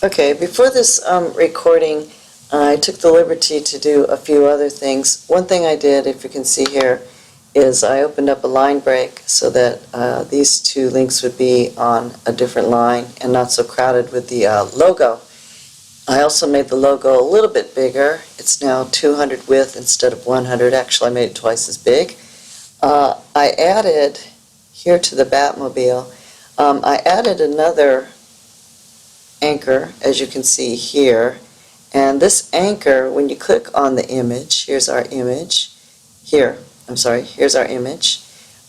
Okay, before this recording, I took the liberty to do a few other things. One thing I did, if you can see here, is I opened up a line break so that these two links would be on a different line and not so crowded with the logo. I also made the logo a little bit bigger. It's now 200 width instead of 100. Actually, I made it twice as big. I added here to the Batmobile, I added another anchor, as you can see here. And this anchor, when you click on the image, here's our image. Here's our image.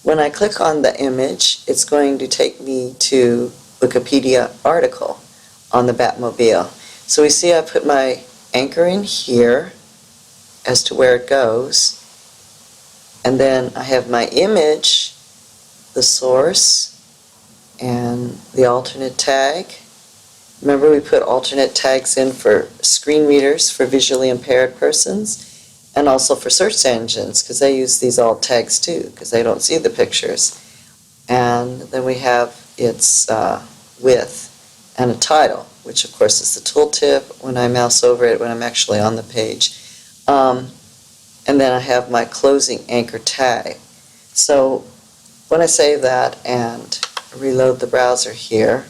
When I click on the image, it's going to take me to Wikipedia article on the Batmobile. So we see I put my anchor in here as to where it goes. And then I have my image, the source, and the alternate tag. Remember, we put alternate tags in for screen readers for visually impaired persons, and also for search engines, because they use these alt tags too, because they don't see the pictures. And then we have its width and a title, which of course is the tooltip when I mouse over it when I'm actually on the page. And then I have my closing anchor tag. So when I save that and reload the browser here,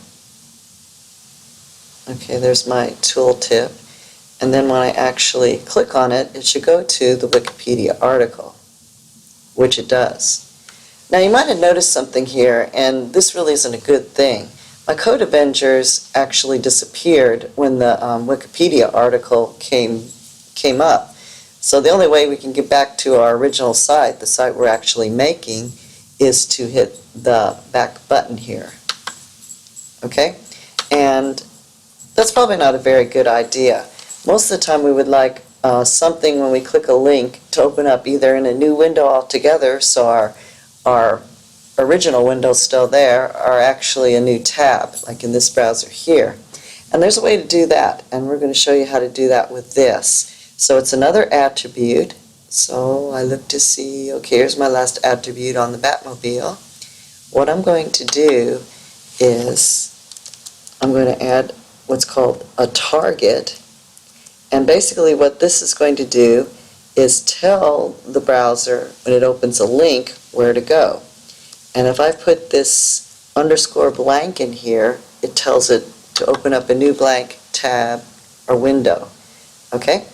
okay, there's my tooltip. And then when I actually click on it, it should go to the Wikipedia article, which it does. Now you might have noticed something here, and this really isn't a good thing. My Code Avengers actually disappeared when the Wikipedia article came up. So the only way we can get back to our original site, the site we're actually making, is to hit the back button here. Okay? And that's probably not a very good idea. Most of the time we would like something when we click a link to open up either in a new window altogether, so our original window's still there, or actually a new tab, like in this browser here. And there's a way to do that, and we're going to show you how to do that with this. So it's another attribute. So I look to see, okay, here's my last attribute on the Batmobile. What I'm going to do is I'm going to add what's called a target. And basically what this is going to do is tell the browser when it opens a link where to go. And if I put this underscore blank in here, it tells it to open up a new blank tab or window. Okay?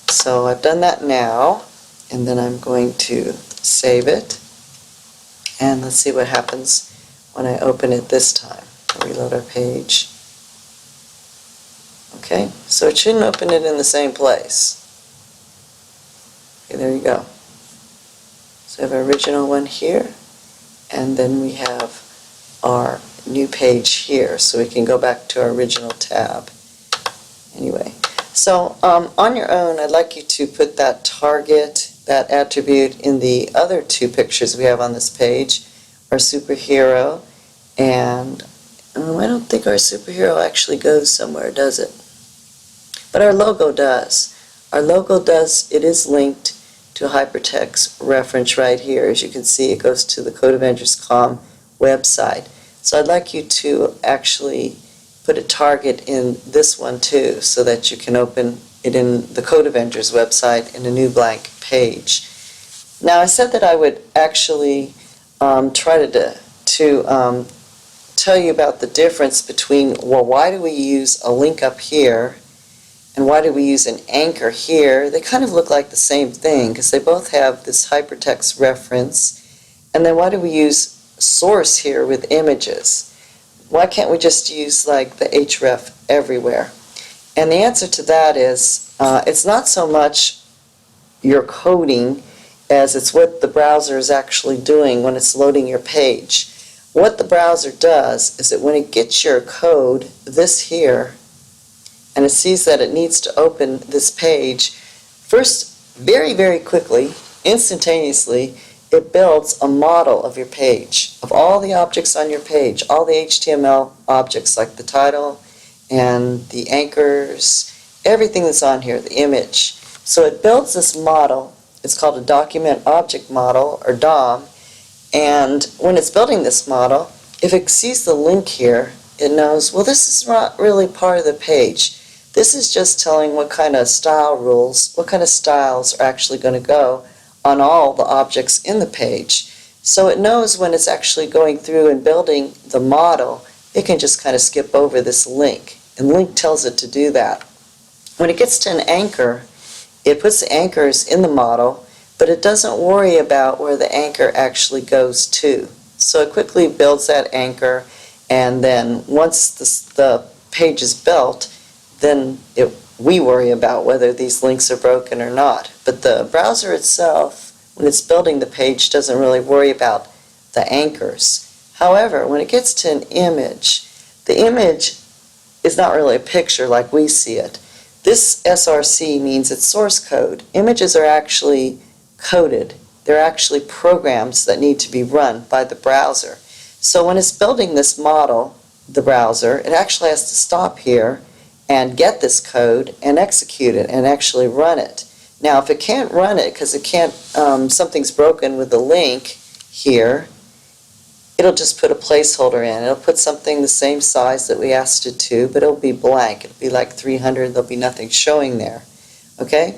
So I've done that now, and then I'm going to save it. And let's see what happens when I open it this time. Reload our page. Okay, so it shouldn't open it in the same place. Okay, there you go. So we have our original one here, and then we have our new page here, so we can go back to our original tab. Anyway, so on your own, I'd like you to put that target, that attribute, in the other two pictures we have on this page, our superhero, and I don't think our superhero actually goes somewhere, does it? But our logo does. Our logo does, it is linked to a hypertext reference right here. As you can see, it goes to the CodeAvengers.com website. So I'd like you to actually put a target in this one too, so that you can open it in the Code Avengers website in a new blank page. Now I said that I would actually try to tell you about the difference between, well, why do we use a link up here and why do we use an anchor here? They kind of look like the same thing because they both have this hypertext reference. And then why do we use source here with images? Why can't we just use like the href everywhere? And the answer to that is it's not so much your coding as it's what the browser is actually doing when it's loading your page. What the browser does is that when it gets your code, this here, and it sees that it needs to open this page, first, very, very quickly, instantaneously, it builds a model of your page, of all the objects on your page, all the HTML objects like the title and the anchors, everything that's on here, the image. So it builds this model. It's called a document object model, or DOM, and when it's building this model, if it sees the link here, it knows, well, this is not really part of the page. This is just telling what kind of style rules, what kind of styles are actually going to go on all the objects in the page. So it knows when it's actually going through and building the model, it can just kind of skip over this link. And link tells it to do that. When it gets to an anchor, it puts the anchors in the model, but it doesn't worry about where the anchor actually goes to. So it quickly builds that anchor, and then once the page is built, then we worry about whether these links are broken or not. But the browser itself, when it's building the page, doesn't really worry about the anchors. However, when it gets to an image, the image is not really a picture like we see it. This SRC means it's source code. Images are actually coded. They're actually programs that need to be run by the browser. So when it's building this model, the browser, it actually has to stop here and get this code and execute it and actually run it. Now, if it can't run it because it can't, something's broken with the link here, it'll just put a placeholder in. It'll put something the same size that we asked it to, but it'll be blank. It'll be like 300. There'll be nothing showing there. Okay?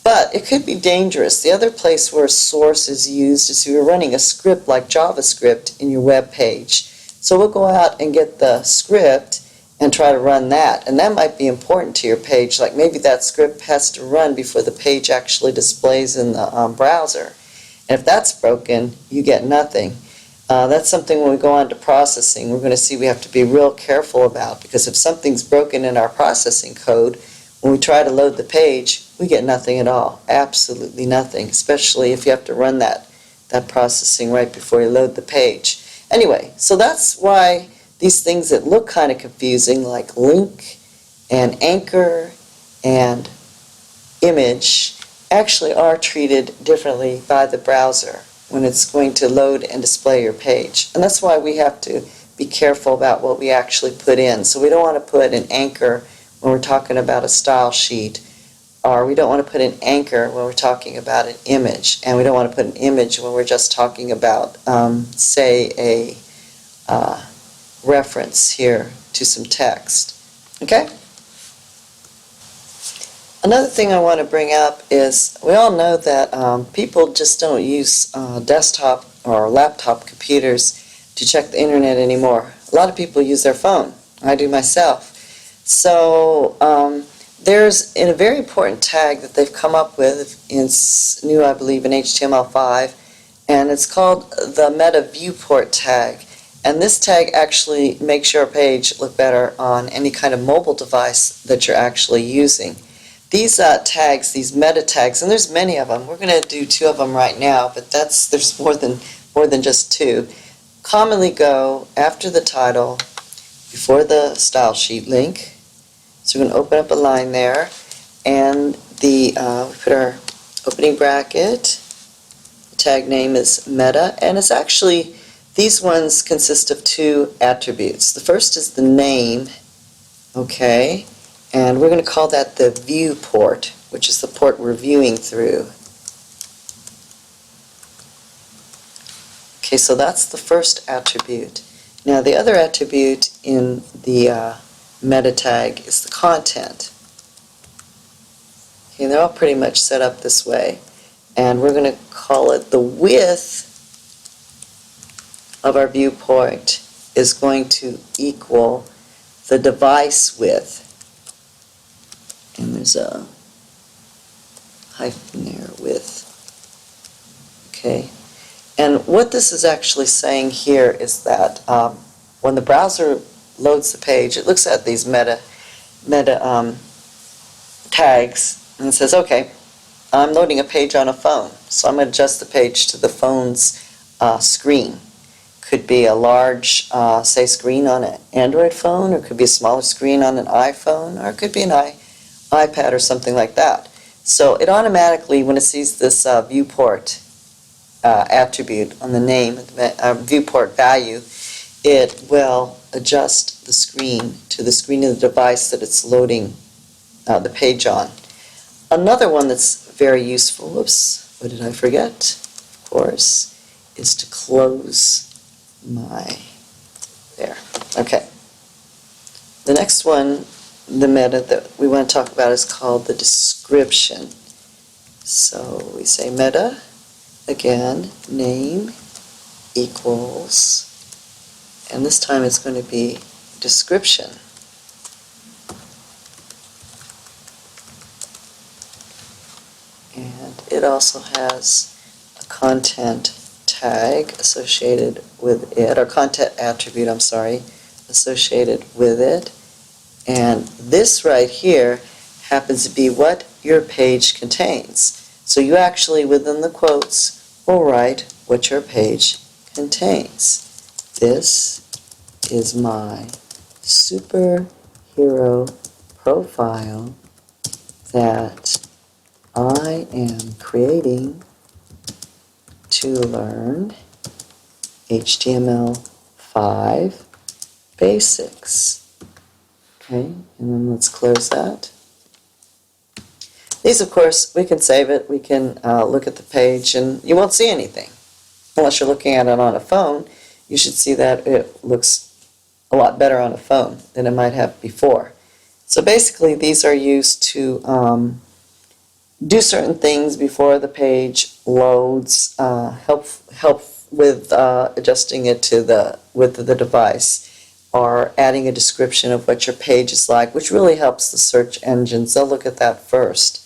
But it could be dangerous. The other place where source is used is if you're running a script like JavaScript in your web page. So we'll go out and get the script and try to run that. And that might be important to your page. Like maybe that script has to run before the page actually displays in the browser. And if that's broken, you get nothing. That's something when we go on to processing, we're going to see we have to be real careful about, because if something's broken in our processing code, when we try to load the page, we get nothing at all. Absolutely nothing, especially if you have to run that processing right before you load the page. Anyway, so that's why these things that look kind of confusing, like link and anchor and image, actually are treated differently by the browser when it's going to load and display your page. And that's why we have to be careful about what we actually put in. So we don't want to put an anchor when we're talking about a style sheet, or we don't want to put an anchor when we're talking about an image, and we don't want to put an image when we're just talking about, say, a reference here to some text. Okay? Another thing I want to bring up is we all know that people just don't use desktop or laptop computers to check the internet anymore. A lot of people use their phone. I do myself. So there's a very important tag that they've come up with. It's new, I believe, in HTML5, and it's called the Meta Viewport tag. And this tag actually makes your page look better on any kind of mobile device that you're actually using. These tags, these meta tags, and there's many of them. We're going to do 2 of them right now, but there's more than just 2. Commonly go after the title, before the style sheet link. So we're going to open up a line there, and we put our opening bracket. The tag name is meta, and it's actually, these ones consist of 2 attributes. The first is the name, okay, and we're going to call that the viewport, which is the port we're viewing through. Okay, so that's the first attribute. Now the other attribute in the meta tag is the content. Okay, they're all pretty much set up this way. And we're going to call it the width of our viewport is going to equal the device width. And there's a hyphen there, width. Okay. And what this is actually saying here is that when the browser loads the page, it looks at these meta tags and it says, okay, I'm loading a page on a phone, so I'm going to adjust the page to the phone's screen. Could be a large, say, screen on an Android phone, or it could be a smaller screen on an iPhone, or it could be an iPad or something like that. So it automatically, when it sees this viewport attribute on the name, viewport value, it will adjust the screen to the screen of the device that it's loading the page on. Another one that's very useful, whoops, what did I forget? Of course, is to close my, there, okay. The next one, the meta that we want to talk about is called the description. So we say meta, again, name equals, and this time it's going to be description. And it also has a content tag associated with it, or content attribute, I'm sorry, associated with it. And this right here happens to be what your page contains. So you actually, within the quotes, will write what your page contains. This is my superhero profile that I am creating to learn HTML5 basics. Okay, and then let's close that. These, of course, we can save it. We can look at the page, and you won't see anything. Unless you're looking at it on a phone, you should see that it looks a lot better on a phone than it might have before. So basically, these are used to do certain things before the page loads, help with adjusting it to the device, or adding a description of what your page is like, which really helps the search engines. They'll look at that first.